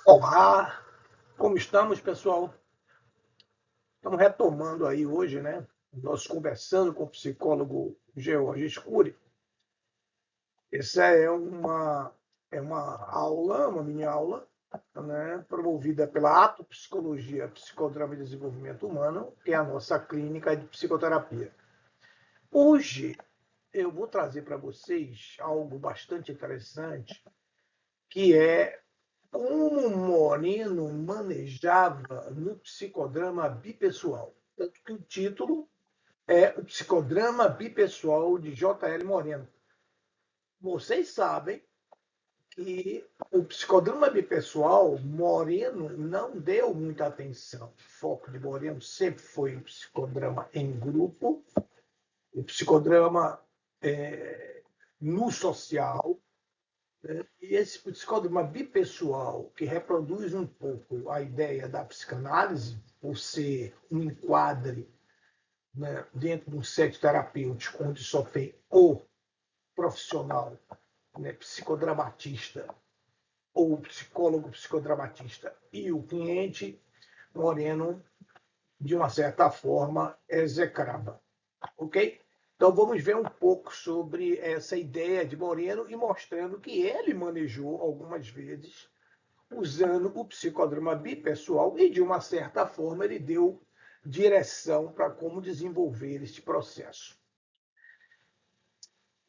Olá, como estamos, pessoal? Estamos retomando aí hoje, né? Nós conversando com o psicólogo George Scuri. Essa é uma aula, uma mini aula, né? Promovida pela Ato Psicologia, Psicodrama e Desenvolvimento Humano, que é a nossa clínica de psicoterapia. Hoje eu vou trazer para vocês algo bastante interessante, que é como Moreno manejava no psicodrama bipessoal. Tanto que o título é O Psicodrama Bipessoal de J.L. Moreno. Vocês sabem que o psicodrama bipessoal, Moreno não deu muita atenção. O foco de Moreno sempre foi o psicodrama em grupo, o psicodrama no social. E esse psicodrama bipessoal, que reproduz um pouco a ideia da psicanálise, por ser um enquadre, né, dentro de um set terapêutico, onde só tem o profissional, né, psicodramatista, ou o psicólogo psicodramatista, e o cliente, Moreno, de uma certa forma, execrava. Ok? Então vamos ver um pouco sobre essa ideia de Moreno e mostrando que ele manejou algumas vezes usando o psicodrama bipessoal e, de uma certa forma, ele deu direção para como desenvolver este processo.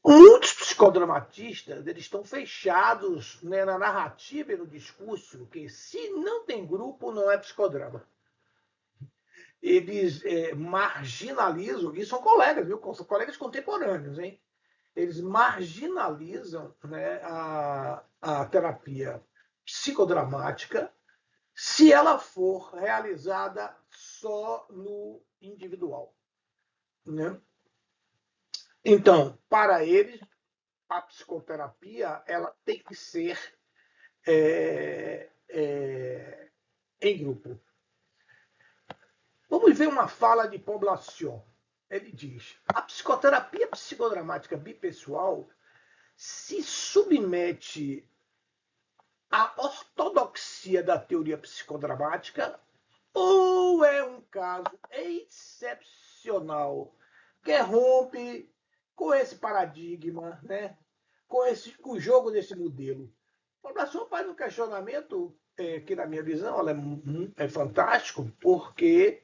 Muitos psicodramatistas eles estão fechados, né, na narrativa e no discurso que se não tem grupo, não é psicodrama. Eles marginalizam, e são colegas, viu? São colegas contemporâneos, hein? Eles marginalizam, né, a terapia psicodramática se ela for realizada só no individual, né? Então, para eles, a psicoterapia ela tem que ser em grupo. Vamos ver uma fala de Poblacion. Ele diz: a psicoterapia psicodramática bipessoal se submete à ortodoxia da teoria psicodramática ou é um caso excepcional que rompe com esse paradigma, né? Com o jogo desse modelo? A população faz um questionamento que, na minha visão, é fantástico, porque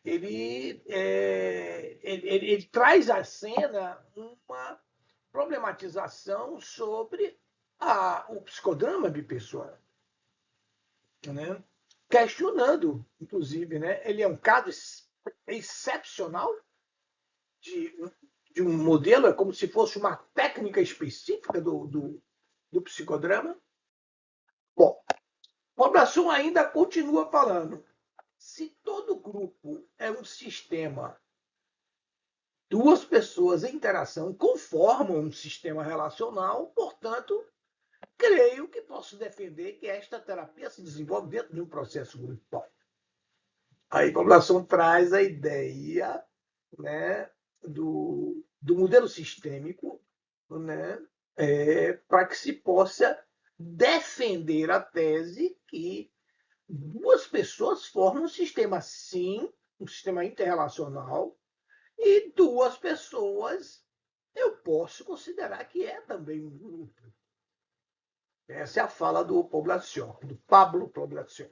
ele traz à cena uma problematização sobre o psicodrama bipessoal, né? Questionando, inclusive, né? Ele é um caso excepcional de, de um modelo, é como se fosse uma técnica específica do psicodrama. Bom, a população ainda continua falando. Se todo grupo é um sistema, duas pessoas em interação conformam um sistema relacional, portanto, creio que posso defender que esta terapia se desenvolve dentro de um processo grupal. Aí a população traz a ideia, né, do modelo sistêmico, né, para que se possa defender a tese que duas pessoas formam um sistema, sim, um sistema interrelacional, e duas pessoas eu posso considerar que é também um grupo. Essa é a fala do Poblacion, do Pablo Poblacion.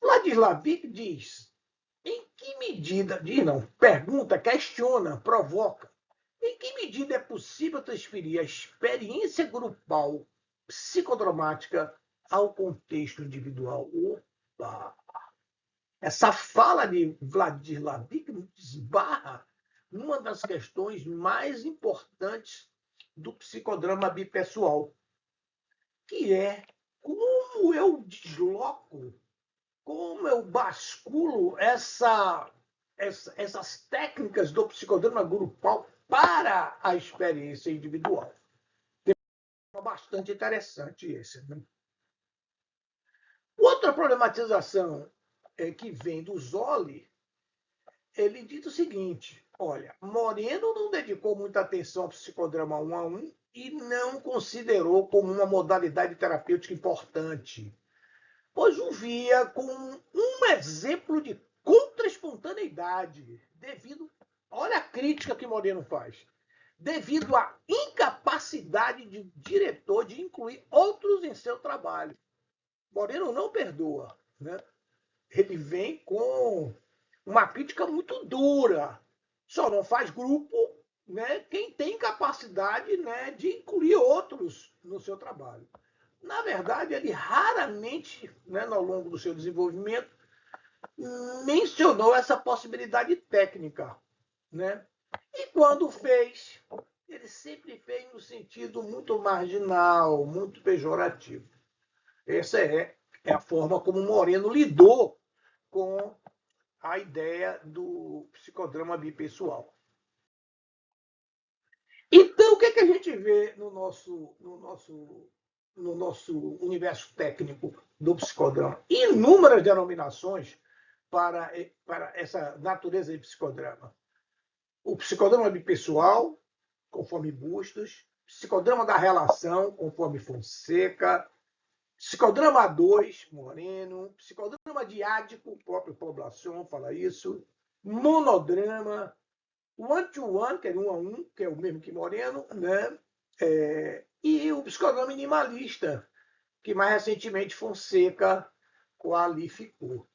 Ladislavik diz: em que medida, diz não, pergunta, questiona, provoca, em que medida é possível transferir a experiência grupal psicodramática ao contexto individual? Opa! Essa fala de Vladislavik esbarra numa das questões mais importantes do psicodrama bipessoal, que é como eu desloco, como eu basculo essas técnicas do psicodrama grupal para a experiência individual. É bastante interessante esse. Né? Outra problematização que vem do Zolli, ele diz o seguinte: olha, Moreno não dedicou muita atenção ao psicodrama 1 a 1 e não considerou como uma modalidade terapêutica importante, pois o via como um exemplo de contra-espontaneidade, devido, olha a crítica que Moreno faz, devido à incapacidade de diretor de incluir outros em seu trabalho. Moreno não perdoa, né? Ele vem com uma crítica muito dura. Só não faz grupo, né, quem tem capacidade, né, de incluir outros no seu trabalho. Na verdade, ele raramente, né, ao longo do seu desenvolvimento, mencionou essa possibilidade técnica, né? E quando fez, ele sempre fez no sentido muito marginal, muito pejorativo. Essa é a forma como Moreno lidou com a ideia do psicodrama bipessoal. Então, o que, que a gente vê no nosso universo técnico do psicodrama? Inúmeras denominações para essa natureza de psicodrama. O psicodrama bipessoal, conforme Bustos, psicodrama da relação, conforme Fonseca, psicodrama 2, Moreno, psicodrama diádico, o próprio Poblacion fala isso, monodrama, one-to-one, que é 1 a 1, que é o mesmo que Moreno, né? E o psicodrama minimalista, que mais recentemente Fonseca qualificou.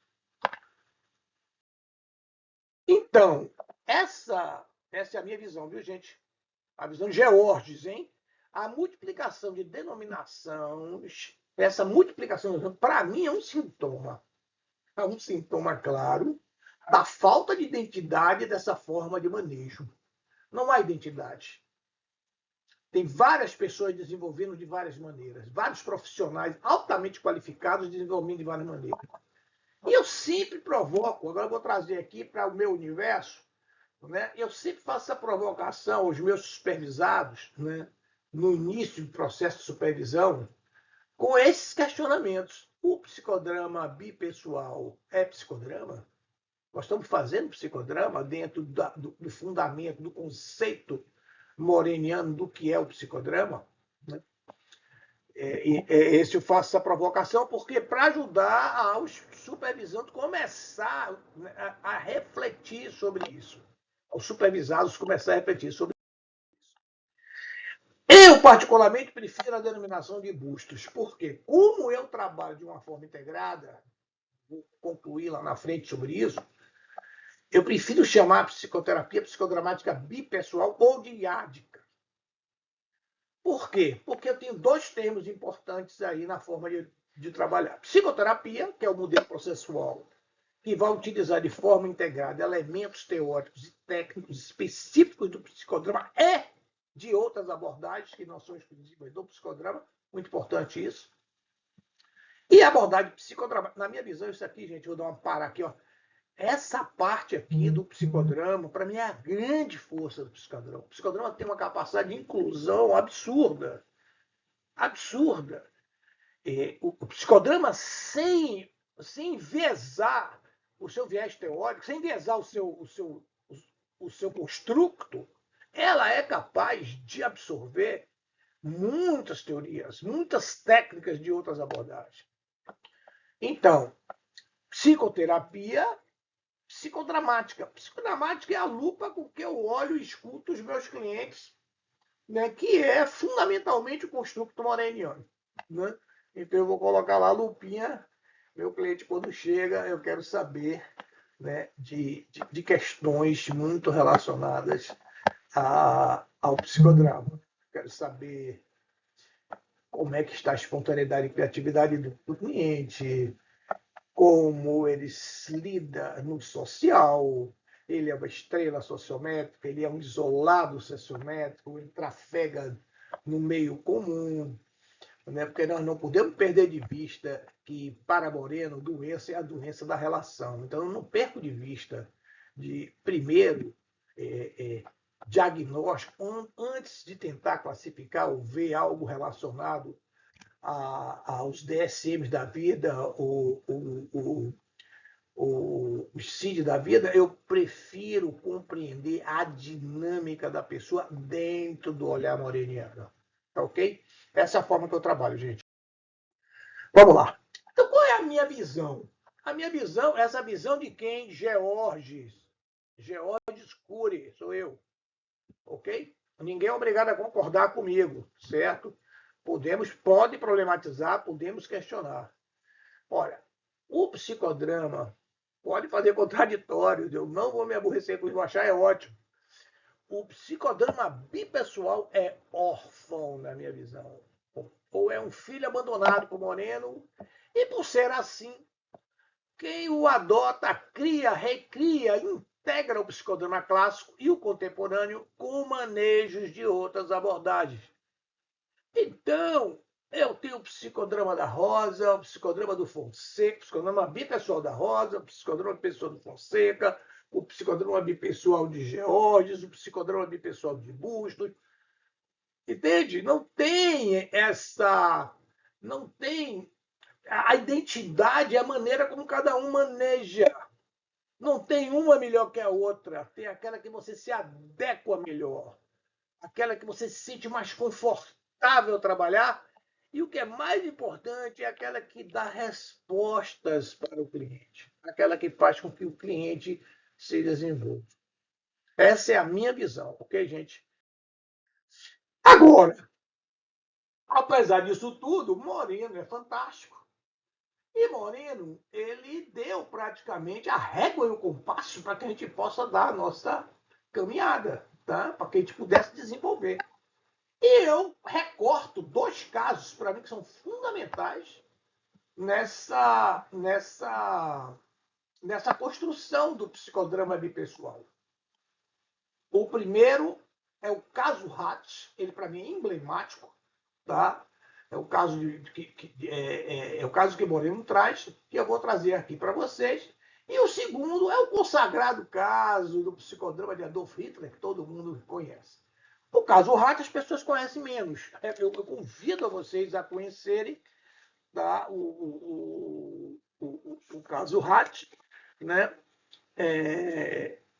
Então, essa é a minha visão, viu, gente? A visão de Georges, hein? A multiplicação de denominações, essa multiplicação, para mim, é um sintoma. É um sintoma claro da falta de identidade dessa forma de manejo. Não há identidade. Tem várias pessoas desenvolvendo de várias maneiras, vários profissionais altamente qualificados desenvolvendo de várias maneiras. E eu sempre provoco, agora eu vou trazer aqui para o meu universo, né? Eu sempre faço essa provocação aos meus supervisados, né? No início do processo de supervisão, com esses questionamentos. O psicodrama bipessoal é psicodrama? Nós estamos fazendo psicodrama dentro do fundamento, do conceito moreniano do que é o psicodrama, né? Esse eu faço essa provocação porque para ajudar aos supervisantes começar a refletir sobre isso, aos supervisados começar a refletir sobre isso. Eu, particularmente, prefiro a denominação de Bustos, porque como eu trabalho de uma forma integrada, vou concluir lá na frente sobre isso, eu prefiro chamar psicoterapia psicodramática bipessoal ou diádica. Por quê? Porque eu tenho dois termos importantes aí na forma de trabalhar. Psicoterapia, que é o modelo processual, que vai utilizar de forma integrada elementos teóricos e técnicos específicos do psicodrama e de outras abordagens que não são exclusivas do psicodrama, muito importante isso. E a abordagem psicodramática, na minha visão, isso aqui, gente, vou dar uma parada aqui, ó. Essa parte aqui do psicodrama, para mim, é a grande força do psicodrama. O psicodrama tem uma capacidade de inclusão absurda. Absurda. O psicodrama, sem enviesar o seu viés teórico, sem enviesar o seu construto, ela é capaz de absorver muitas teorias, muitas técnicas de outras abordagens. Então, psicoterapia psicodramática. Psicodramática é a lupa com que eu olho e escuto os meus clientes, né, que é fundamentalmente o construto moreniano, né? Então eu vou colocar lá a lupinha, meu cliente quando chega, eu quero saber, né, de questões muito relacionadas ao psicodrama. Quero saber como é que está a espontaneidade e criatividade do cliente, como ele se lida no social, ele é uma estrela sociométrica, ele é um isolado sociométrico, ele trafega no meio comum, né? Porque nós não podemos perder de vista que, para Moreno, doença é a doença da relação. Então, eu não perco de vista de, primeiro, diagnóstico, antes de tentar classificar ou ver algo relacionado aos DSMs da vida, o CID da vida, eu prefiro compreender a dinâmica da pessoa dentro do olhar moreniano. Tá ok? Essa é a forma que eu trabalho, gente. Vamos lá. Então, qual é a minha visão? A minha visão, essa visão de quem? Georges Cury, sou eu. Ok? Ninguém é obrigado a concordar comigo, certo? Pode problematizar, podemos questionar. Olha, o psicodrama pode fazer contraditórios, eu não vou me aborrecer com isso, vou achar é ótimo. O psicodrama bipessoal é órfão, na minha visão. Ou é um filho abandonado por Moreno, e por ser assim, quem o adota, cria, recria, integra o psicodrama clássico e o contemporâneo com manejos de outras abordagens. Então, eu tenho o psicodrama da Rosa, o psicodrama do Fonseca, o psicodrama bipessoal da Rosa, o psicodrama bipessoal do Fonseca, o psicodrama bipessoal de Georges, o psicodrama bipessoal de Bustos. Entende? Não tem essa. Não tem. A identidade é a maneira como cada um maneja. Não tem uma melhor que a outra. Tem aquela que você se adequa melhor. Aquela que você se sente mais confortável trabalhar. E o que é mais importante é aquela que dá respostas para o cliente. Aquela que faz com que o cliente se desenvolva. Essa é a minha visão, ok, gente? Agora, apesar disso tudo, Moreno é fantástico. E Moreno, ele deu praticamente a régua e o compasso para que a gente possa dar a nossa caminhada, tá? Para que a gente pudesse desenvolver. E eu recorto dois casos, para mim, que são fundamentais nessa construção do psicodrama bipessoal. O primeiro é o caso Hatch, ele para mim é emblemático, tá? É o caso é o caso que Moreno traz, que eu vou trazer aqui para vocês. E o segundo é o consagrado caso do psicodrama de Adolf Hitler, que todo mundo conhece. O caso Hatch as pessoas conhecem menos. Eu convido a vocês a conhecerem, tá? O caso Hatch, né?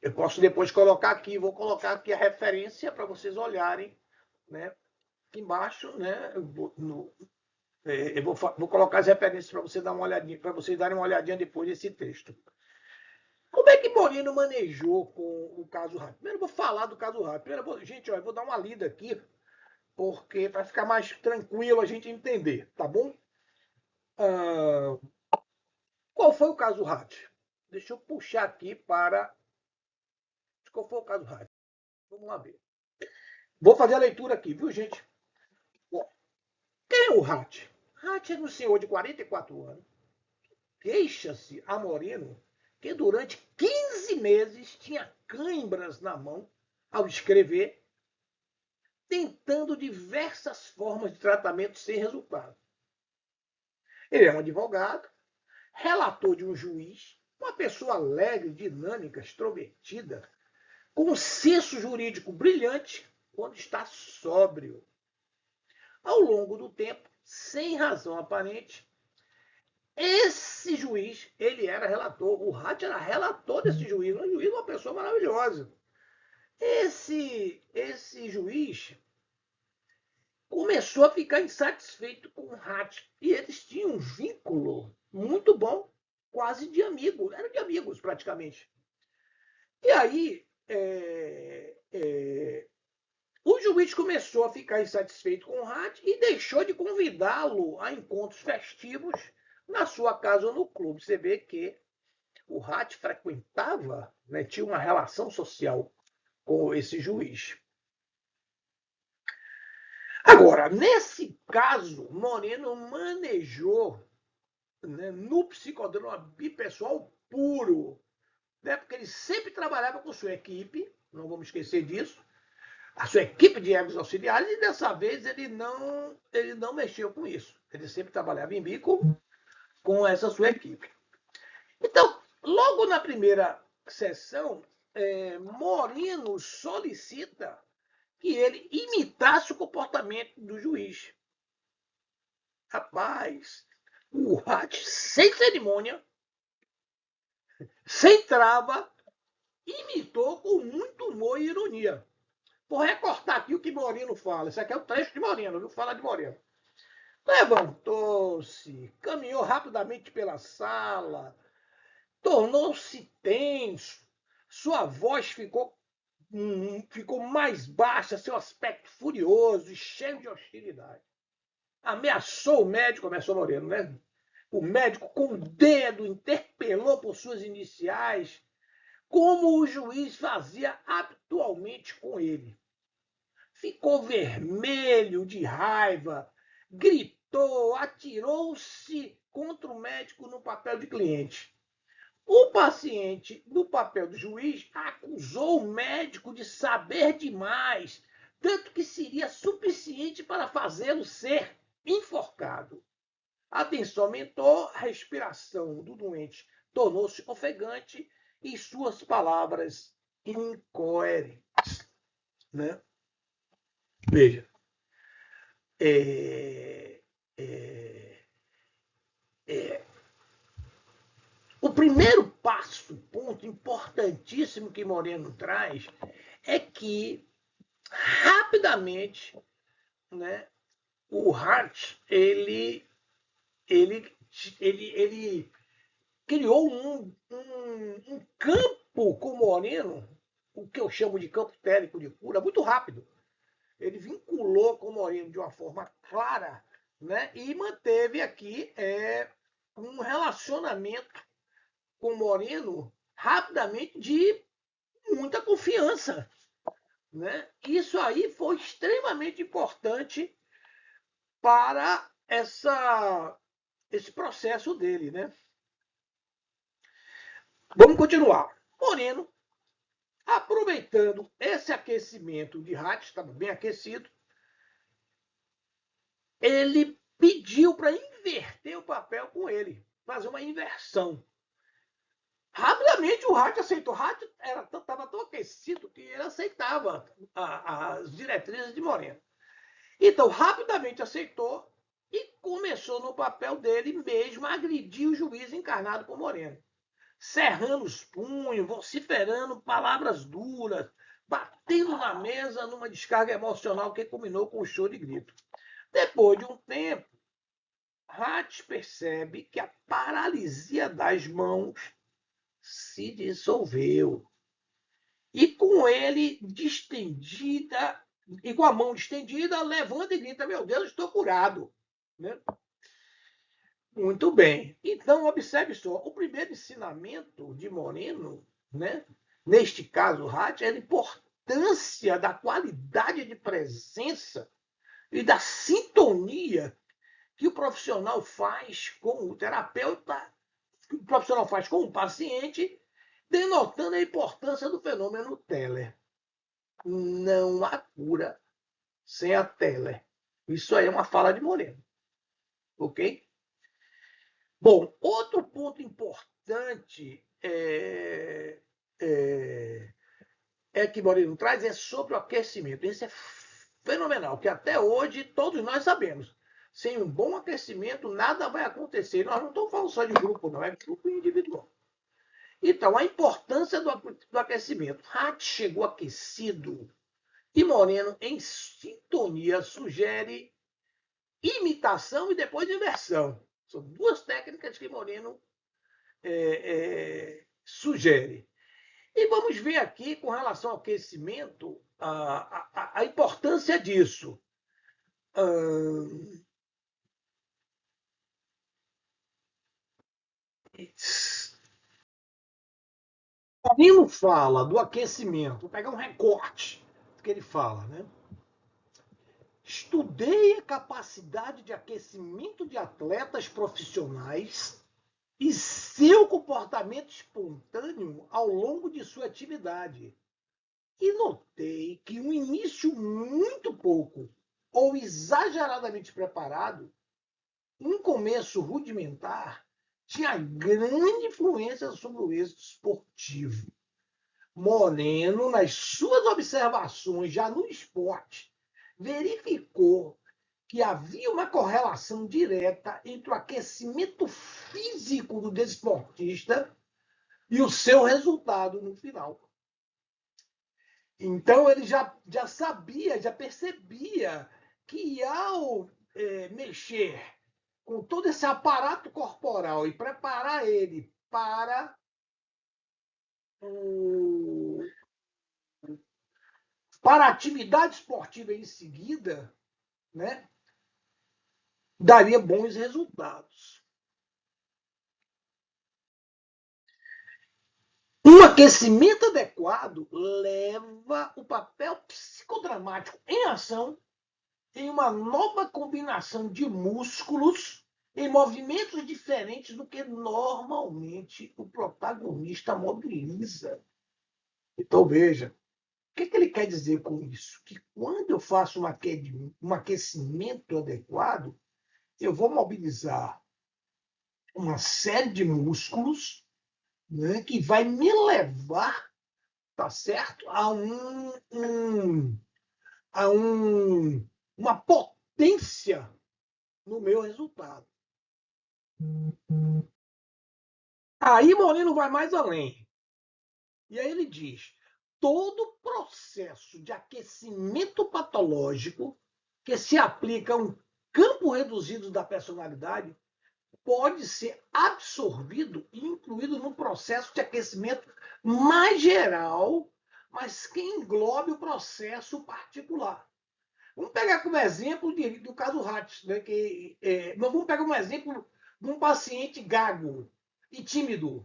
Eu posso depois colocar aqui, vou colocar aqui a referência para vocês olharem, né? Aqui embaixo, né? Eu vou colocar as referências para você dar uma olhadinha, para vocês darem uma olhadinha depois desse texto. Como é que Moreno manejou com o caso Rato? Primeiro eu vou falar do caso Rato. Gente, ó, eu vou dar uma lida aqui, porque para ficar mais tranquilo a gente entender, tá bom? Qual foi o caso Rato? Deixa eu puxar aqui para. Qual foi o caso Rato? Vamos lá ver. Vou fazer a leitura aqui, viu, gente? Bom, quem é o Rato? Rato é um senhor de 44 anos. Queixa-se a Moreno que durante 15 meses tinha cãibras na mão ao escrever, tentando diversas formas de tratamento sem resultado. Ele é um advogado, relator de um juiz, uma pessoa alegre, dinâmica, extrovertida, com um senso jurídico brilhante quando está sóbrio. Ao longo do tempo, sem razão aparente, esse juiz, ele era relator, o Hatch era relator desse juiz, um juiz, uma pessoa maravilhosa. Esse juiz começou a ficar insatisfeito com o Hatch e eles tinham um vínculo muito bom, quase de amigo, eram de amigos praticamente. E aí, o juiz começou a ficar insatisfeito com o Hatch e deixou de convidá-lo a encontros festivos na sua casa ou no clube. Você vê que o Hatch frequentava, né, tinha uma relação social com esse juiz. Agora, nesse caso, Moreno manejou, né, no psicodrama bipessoal puro, né, porque ele sempre trabalhava com sua equipe, não vamos esquecer disso, a sua equipe de egos auxiliares, e dessa vez ele não mexeu com isso. Ele sempre trabalhava em bico com essa sua equipe. Então, logo na primeira sessão, Moreno solicita que ele imitasse o comportamento do juiz. Rapaz, o Hatch, sem cerimônia, sem trava, imitou com muito humor e ironia. Vou recortar aqui o que Moreno fala. Isso aqui é o trecho de Moreno, viu? Fala de Moreno. Levantou-se, caminhou rapidamente pela sala, tornou-se tenso, sua voz ficou mais baixa, seu aspecto furioso e cheio de hostilidade. Ameaçou o médico, começou Moreno, né? O médico, com o dedo, interpelou por suas iniciais, como o juiz fazia habitualmente com ele. Ficou vermelho de raiva, gritou, atirou-se contra o médico no papel de cliente. O paciente, no papel do juiz, acusou o médico de saber demais, tanto que seria suficiente para fazê-lo ser enforcado. A tensão aumentou, a respiração do doente tornou-se ofegante e suas palavras incoerentes. Né? Veja, o primeiro passo, ponto importantíssimo que Moreno traz, é que rapidamente, né, o Hart ele criou um campo com Moreno, o que eu chamo de campo térico de cura, muito rápido. Ele vinculou com Moreno de uma forma clara, né, e manteve aqui um relacionamento com Moreno rapidamente de muita confiança. Né? Isso aí foi extremamente importante para esse processo dele. Né? Vamos continuar. Moreno, aproveitando esse aquecimento de Hatch, estava bem aquecido, ele pediu para inverter o papel com ele, fazer uma inversão. Rapidamente o Hatch aceitou. O Hatch estava tão aquecido que ele aceitava as diretrizes de Moreno. Então, rapidamente aceitou e começou no papel dele mesmo a agredir o juiz encarnado por Moreno. Cerrando os punhos, vociferando palavras duras, batendo na mesa numa descarga emocional que culminou com um show de grito. Depois de um tempo, Hatch percebe que a paralisia das mãos se dissolveu. E com ele distendida, e com a mão distendida, levanta e grita: meu Deus, estou curado. Né? Muito bem. Então, observe só, o primeiro ensinamento de Moreno, né, neste caso, Hatch, é a importância da qualidade de presença e da sintonia que o profissional faz com o terapeuta, que o profissional faz com o paciente, denotando a importância do fenômeno Teller. Não há cura sem a Teller. Isso aí é uma fala de Moreno. Ok? Bom, outro ponto importante que Moreno traz é sobre o aquecimento. Isso é fenomenal, que até hoje todos nós sabemos. Sem um bom aquecimento, nada vai acontecer. Nós não estamos falando só de grupo, não, é grupo individual. Então, a importância do aquecimento. Hatch chegou aquecido e Moreno, em sintonia, sugere imitação e depois inversão. São duas técnicas que Moreno sugere. E vamos ver aqui, com relação ao aquecimento, a importância disso. Moreno fala do aquecimento. Vou pegar um recorte do que ele fala, né? Estudei a capacidade de aquecimento de atletas profissionais e seu comportamento espontâneo ao longo de sua atividade. E notei que um início muito pouco ou exageradamente preparado, um começo rudimentar, tinha grande influência sobre o êxito esportivo. Moreno, nas suas observações já no esporte, verificou que havia uma correlação direta entre o aquecimento físico do desportista e o seu resultado no final. Então, ele já sabia, já percebia que ao mexer com todo esse aparato corporal e preparar ele o, para a atividade esportiva em seguida, né, daria bons resultados. Um aquecimento adequado leva o papel psicodramático em ação em uma nova combinação de músculos em movimentos diferentes do que normalmente o protagonista mobiliza. Então, veja, o que ele quer dizer com isso? Que quando eu faço um aquecimento adequado, eu vou mobilizar uma série de músculos, né, que vai me levar, tá certo, a uma potência no meu resultado. Aí Moreno vai mais além. E aí ele diz: todo processo de aquecimento patológico que se aplica a um campo reduzido da personalidade pode ser absorvido e incluído no processo de aquecimento mais geral, mas que englobe o processo particular. Vamos pegar como exemplo do caso Hatch, né, vamos pegar um exemplo de um paciente gago e tímido.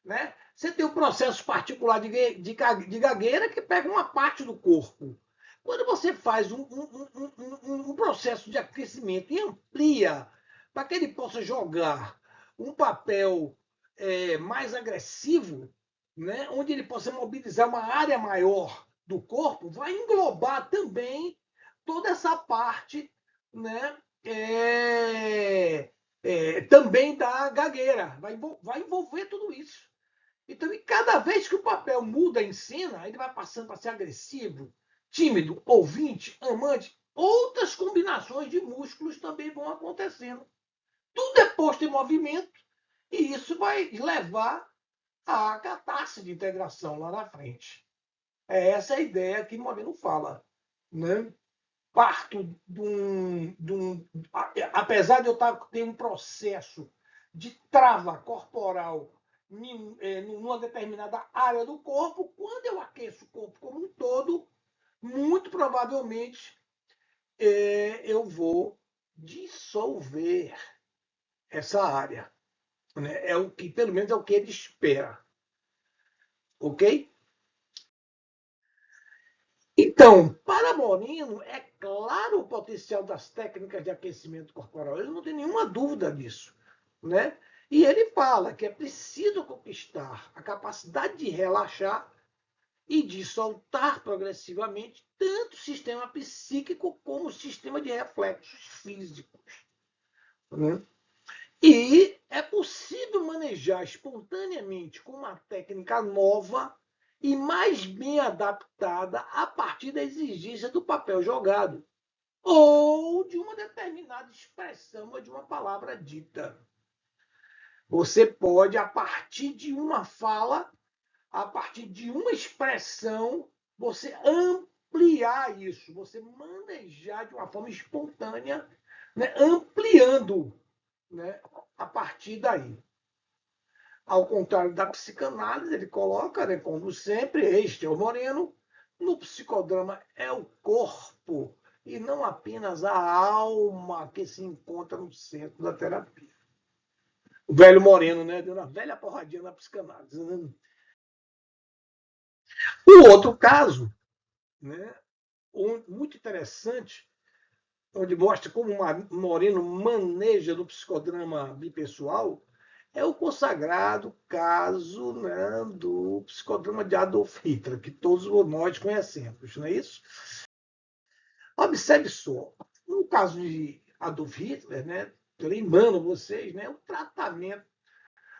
Né? Você tem o processo particular de gagueira que pega uma parte do corpo. Quando você faz um processo de aquecimento e amplia para que ele possa jogar um papel mais agressivo, né, onde ele possa mobilizar uma área maior do corpo, vai englobar também toda essa parte, né, também da gagueira. Vai envolver tudo isso. Então, e cada vez que o papel muda em cena, ele vai passando para ser agressivo, tímido, ouvinte, amante. Outras combinações de músculos também vão acontecendo. Tudo é posto em movimento e isso vai levar à catarse de integração lá na frente. É essa a ideia que Moreno fala. Né? Parto apesar de eu ter um processo de trava corporal numa determinada área do corpo, quando eu aqueço o corpo como um todo, muito provavelmente eu vou dissolver essa área. Né? É o que, pelo menos, é o que ele espera. Ok? Então, para Moreno, é claro o potencial das técnicas de aquecimento corporal. Ele não tem nenhuma dúvida disso. Né? E ele fala que é preciso conquistar a capacidade de relaxar e de soltar progressivamente tanto o sistema psíquico como o sistema de reflexos físicos. Né? E é possível manejar espontaneamente com uma técnica nova e mais bem adaptada a partir da exigência do papel jogado ou de uma determinada expressão ou de uma palavra dita. Você pode, a partir de uma fala, a partir de uma expressão, você ampliar isso, você manejar de uma forma espontânea, né, ampliando, né, a partir daí. Ao contrário da psicanálise, ele coloca, né, como sempre, este é o Moreno, no psicodrama é o corpo e não apenas a alma que se encontra no centro da terapia. O velho Moreno, né, deu uma velha porradinha na psicanálise. Né? O outro caso, né, muito interessante, onde mostra como Moreno maneja no psicodrama bipessoal, é o consagrado caso, né, do psicodrama de Adolf Hitler, que todos nós conhecemos, não é isso? Observe só, no caso de Adolf Hitler, né, lembrando vocês, né, o tratamento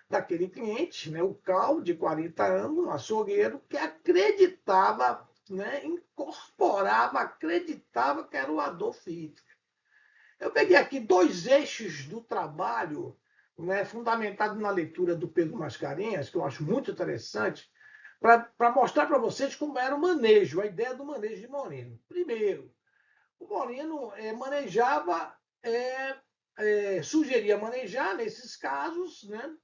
daquele cliente, né, o Cal, de 40 anos, um açougueiro, que acreditava, né, incorporava, acreditava que era o Adolf Hitler. Eu peguei aqui dois eixos do trabalho, né, fundamentado na leitura do Pedro Mascarenhas, que eu acho muito interessante, para mostrar para vocês como era o manejo, a ideia do manejo de Moreno. Primeiro, o Moreno manejava, sugeria manejar, nesses casos, né,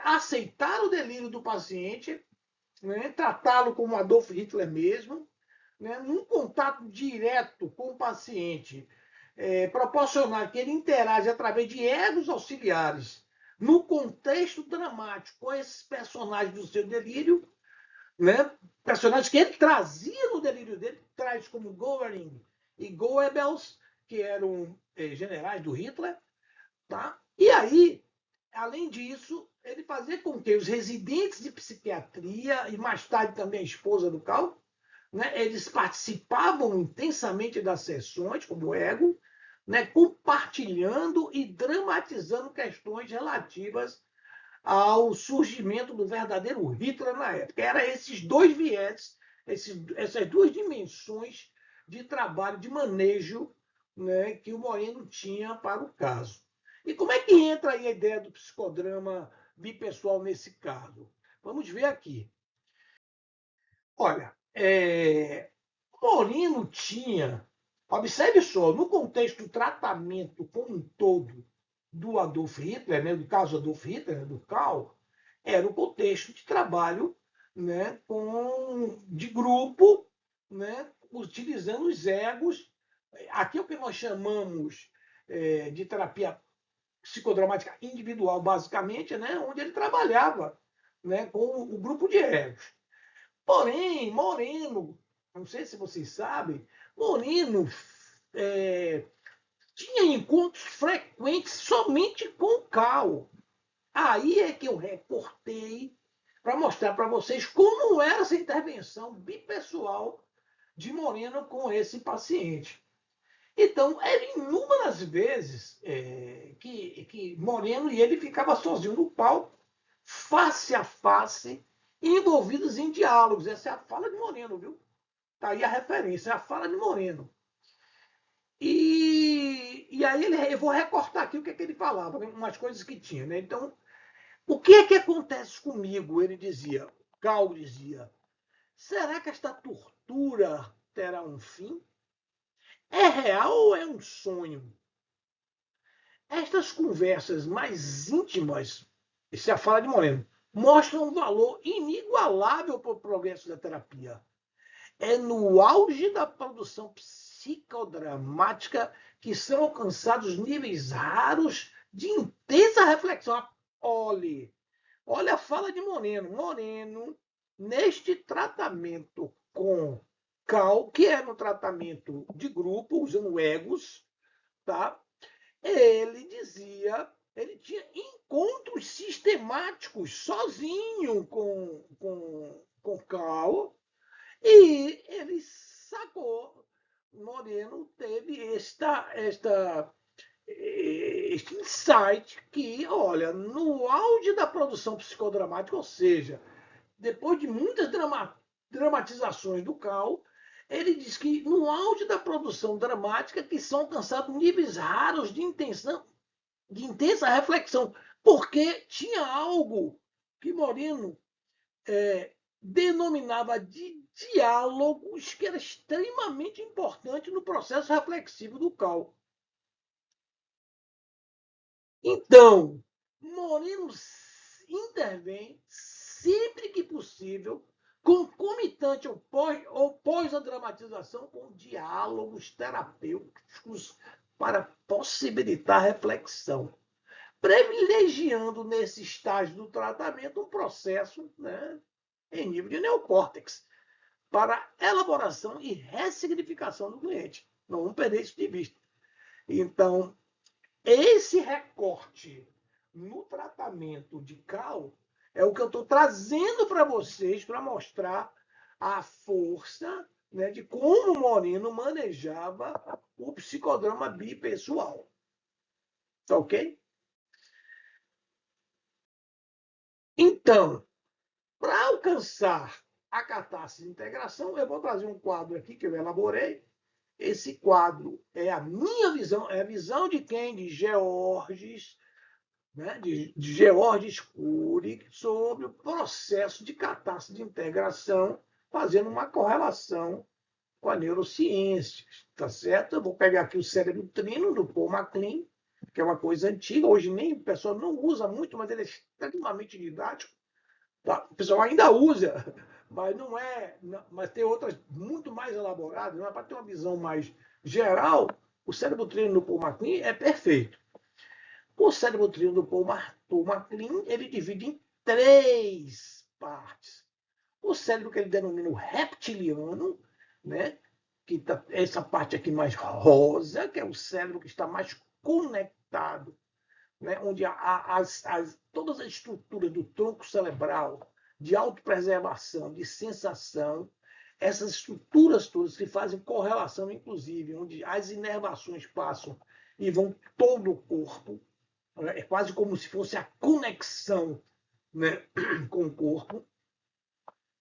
aceitar o delírio do paciente, né, tratá-lo como Adolf Hitler mesmo, né, num contato direto com o paciente, proporcionar que ele interage através de egos auxiliares no contexto dramático com esses personagens do seu delírio, né, personagens que ele trazia no delírio dele, traz como Göring e Goebbels, que eram generais do Hitler, tá? E aí, além disso, ele fazia com que os residentes de psiquiatria, e mais tarde também a esposa do Cal, né, eles participavam intensamente das sessões, como o ego, né, compartilhando e dramatizando questões relativas ao surgimento do verdadeiro Hitler na época. Eram esses dois vieses, essas duas dimensões de trabalho, de manejo, né, que o Moreno tinha para o caso. E como é que entra aí a ideia do psicodrama bipessoal nesse caso? Vamos ver aqui. Olha, Moreno tinha, observe só, no contexto do tratamento como um todo do Adolf Hitler, né, do caso Adolf Hitler, né, do Karl, era o contexto de trabalho, né, de grupo, né, utilizando os egos. Aqui é o que nós chamamos de terapia psicodramática individual, basicamente, né, onde ele trabalhava, né, com o grupo de egos. Porém, Moreno, não sei se vocês sabem, Moreno tinha encontros frequentes somente com o Cal. Aí é que eu recortei para mostrar para vocês como era essa intervenção bipessoal de Moreno com esse paciente. Então, eram inúmeras vezes que Moreno e ele ficavam sozinhos no palco, face a face, envolvidos em diálogos. Essa é a fala de Moreno, viu? Está aí a referência, é a fala de Moreno. E aí eu vou recortar aqui o que ele falava, né? Umas coisas que tinha. Né? Então, o que é que acontece comigo? Ele dizia, Cal dizia, será que esta tortura terá um fim? É real ou é um sonho? Estas conversas mais íntimas, isso é a fala de Moreno, mostram um valor inigualável para o progresso da terapia. É no auge da produção psicodramática que são alcançados níveis raros de intensa reflexão. Olha a fala de Moreno. Moreno, neste tratamento com Cal, que é no tratamento de grupo, usando egos, tá? Ele dizia, ele tinha encontros sistemáticos sozinho com Cal, e ele sacou, Moreno teve este insight que, olha, no auge da produção psicodramática, ou seja, depois de muitas dramatizações do Cal, ele diz que no auge da produção dramática que são alcançados níveis raros de intensa reflexão, porque tinha algo que Moreno denominava de diálogos que era extremamente importante no processo reflexivo do Cal. Então, Moreno intervém sempre que possível, concomitante ou pós a dramatização, com diálogos terapêuticos para possibilitar reflexão, privilegiando nesse estágio do tratamento um processo, né, em nível de neocórtex, para elaboração e ressignificação do cliente. Não vamos perder isso de vista. Então, esse recorte no tratamento de Cal é o que eu estou trazendo para vocês para mostrar a força, né, de como Moreno manejava o psicodrama bipessoal. Tá ok? Então, para alcançar a catarse de integração, eu vou trazer um quadro aqui que eu elaborei. Esse quadro é a minha visão, é a visão de quem? De Georges, né, de Georges Cury sobre o processo de catástrofe de integração, fazendo uma correlação com a neurociência, tá certo? Eu vou pegar aqui o cérebro trino do Paul MacLean, que é uma coisa antiga, hoje nem o pessoal não usa muito, mas ele é extremamente didático. Tá? O pessoal ainda usa, mas não é, mas tem outras muito mais elaboradas, não é para ter uma visão mais geral. O cérebro trino do Paul MacLean é perfeito. O cérebro trino do Paul MacLean ele divide em três partes. O cérebro que ele denomina o reptiliano, né? Que tá, essa parte aqui mais rosa, que é o cérebro que está mais conectado, né? Onde todas as estruturas do tronco cerebral, de autopreservação, de sensação, essas estruturas todas que fazem correlação, inclusive, onde as inervações passam e vão todo o corpo, é quase como se fosse a conexão, né, com o corpo.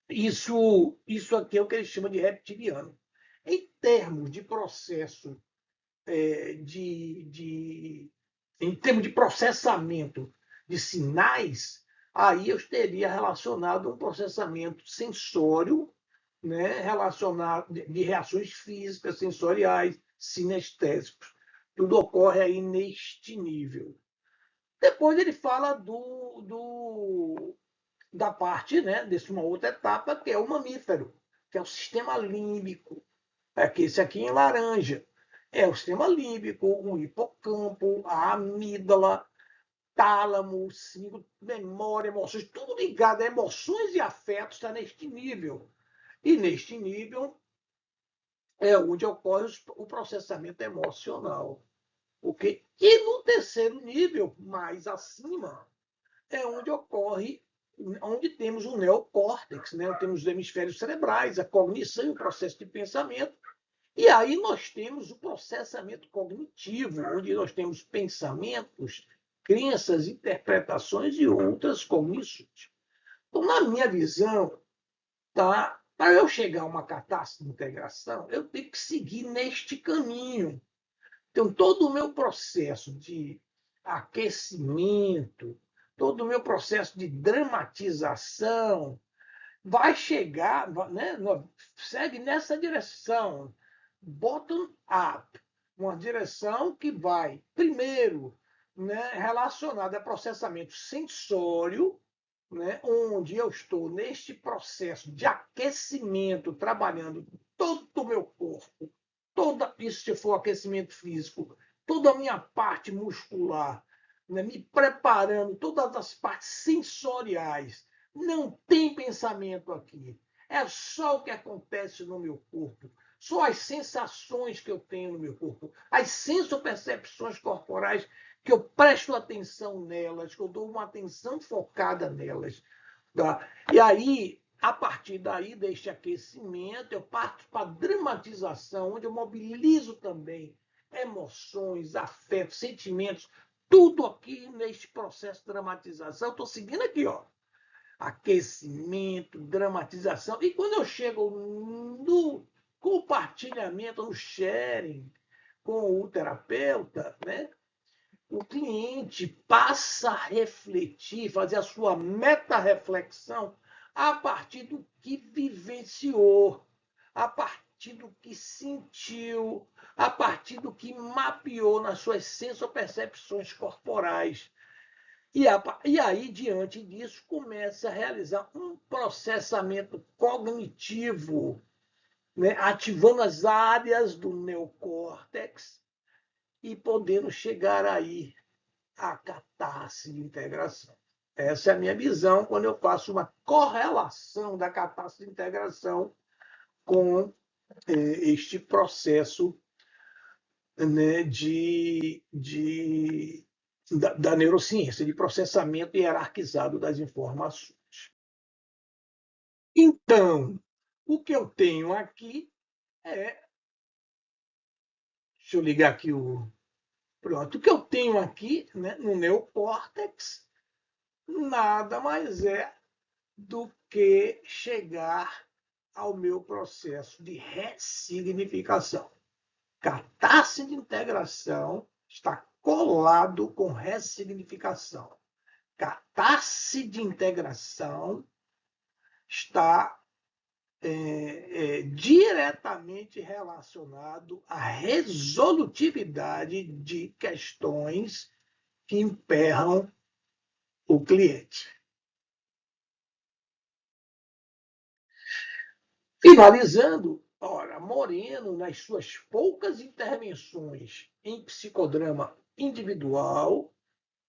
Isso aqui é o que eles chamam de reptiliano. Em termos de processo, em termos de processamento de sinais, aí eu teria relacionado um processamento sensório, né, relacionado de reações físicas, sensoriais, sinestésicos. Tudo ocorre aí neste nível. Depois ele fala da parte, né, dessa uma outra etapa, que é o mamífero, que é o sistema límbico. É que esse aqui em laranja. É o sistema límbico, o hipocampo, a amígdala, tálamo, ciclo, memória, emoções, tudo ligado a emoções e afetos está neste nível. E neste nível é onde ocorre o processamento emocional. Okay? E no terceiro nível, mais acima, é onde ocorre, onde temos o neocórtex, né? Temos os hemisférios cerebrais, a cognição e o processo de pensamento. E aí nós temos o processamento cognitivo, onde nós temos pensamentos, crenças, interpretações e outras cognições. Então, na minha visão, tá, para eu chegar a uma catástrofe de integração, eu tenho que seguir neste caminho. Então, todo o meu processo de aquecimento, todo o meu processo de dramatização vai chegar, né, segue nessa direção, bottom-up, uma direção que vai, primeiro, né, relacionada a processamento sensório, né, onde eu estou neste processo de aquecimento, trabalhando todo o meu corpo, toda isso se for aquecimento físico, toda a minha parte muscular, né, me preparando, todas as partes sensoriais. Não tem pensamento aqui. É só o que acontece no meu corpo. Só as sensações que eu tenho no meu corpo. As sensopercepções corporais que eu presto atenção nelas, que eu dou uma atenção focada nelas. Tá? E aí, a partir daí, deste aquecimento, eu parto para a dramatização, onde eu mobilizo também emoções, afetos, sentimentos, tudo aqui neste processo de dramatização. Estou seguindo aqui, ó. Aquecimento, dramatização. E quando eu chego no compartilhamento, no sharing com o terapeuta, né? O cliente passa a refletir, fazer a sua meta-reflexão a partir do que vivenciou, a partir do que sentiu, a partir do que mapeou nas suas sensopercepções corporais. E aí, diante disso, começa a realizar um processamento cognitivo, né, ativando as áreas do neocórtex e podendo chegar aí à catarse de integração. Essa é a minha visão quando eu faço uma correlação da catarse de integração com este processo, né, da neurociência, de processamento hierarquizado das informações. Então, o que eu tenho aqui é. Deixa eu ligar aqui o. Pronto. O que eu tenho aqui, né, no neocórtex nada mais é do que chegar ao meu processo de ressignificação. Catarse de integração está colado com ressignificação. Catarse de integração está diretamente relacionado à resolutividade de questões que emperram o cliente. Finalizando, ora, Moreno, nas suas poucas intervenções em psicodrama individual,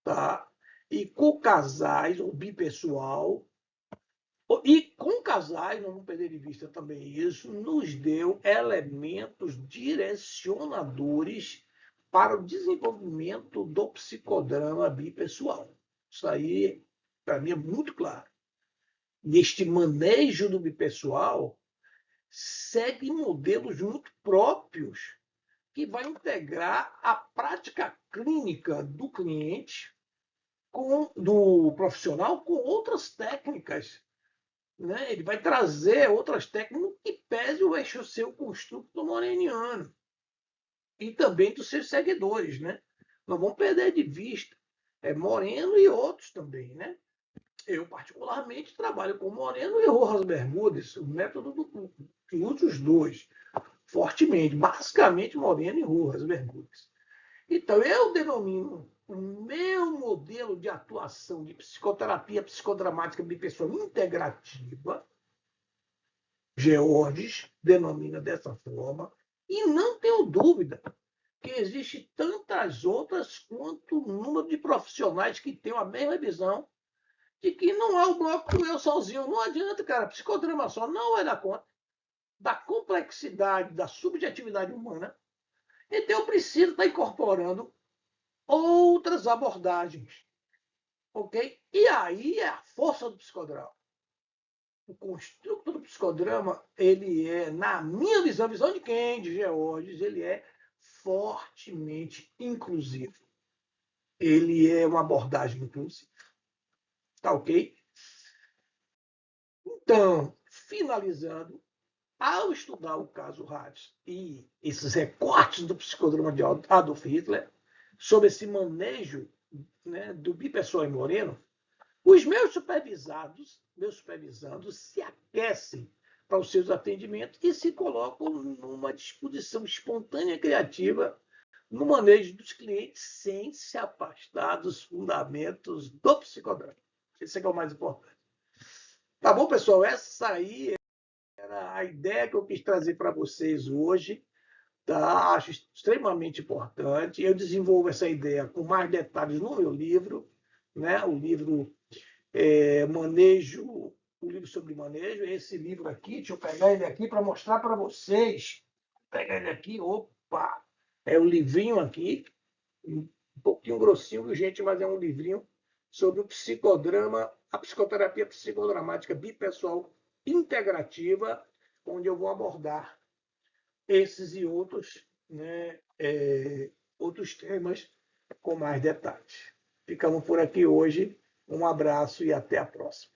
tá? E com casais ou bipessoal, e com casais, não vamos perder de vista também isso, nos deu elementos direcionadores para o desenvolvimento do psicodrama bipessoal. Isso aí, para mim, é muito claro. Neste manejo do bipessoal, segue modelos muito próprios que vai integrar a prática clínica do cliente, do profissional, com outras técnicas. Né? Ele vai trazer outras técnicas que pese o eixo seu construto moreniano e também dos seus seguidores. Né? Não vamos perder de vista. Moreno e outros também. Né? Eu, particularmente, trabalho com Moreno e Rojas Bermúdez, o método que usa os dois, fortemente, basicamente Moreno e Rojas Bermúdez. Então, eu denomino o meu modelo de atuação de psicoterapia psicodramática bipessoal integrativa, Georges denomina dessa forma, e não tenho dúvida que existe tantas outras quanto o número de profissionais que têm a mesma visão de que não é o bloco do eu sozinho. Não adianta, cara. Psicodrama só não vai dar conta da complexidade, da subjetividade humana. Então, eu preciso estar incorporando outras abordagens. Ok? E aí é a força do psicodrama. O construto do psicodrama, ele é, na minha visão, a visão de quem? De Georges, ele é fortemente inclusivo. Ele é uma abordagem inclusiva. Tá ok? Então, finalizando, ao estudar o caso Hades e esses recortes do psicodrama de Adolf Hitler, sobre esse manejo, né, do bipessoal em Moreno, os meus supervisados se aquecem para os seus atendimentos e se colocam numa disposição espontânea e criativa no manejo dos clientes sem se afastar dos fundamentos do psicodrama. Esse é que é o mais importante. Tá bom, pessoal? Essa aí era a ideia que eu quis trazer para vocês hoje. Tá? Acho extremamente importante. Eu desenvolvo essa ideia com mais detalhes no meu livro, né? O livro Manejo, o livro sobre manejo. Esse livro aqui, deixa eu pegar ele aqui para mostrar para vocês. Vou pegar ele aqui, opa! É um livrinho aqui, um pouquinho grossinho, gente, mas é um livrinho sobre o psicodrama, a psicoterapia psicodramática bipessoal integrativa, onde eu vou abordar esses e outros, né, outros temas com mais detalhes. Ficamos por aqui hoje. Um abraço e até a próxima.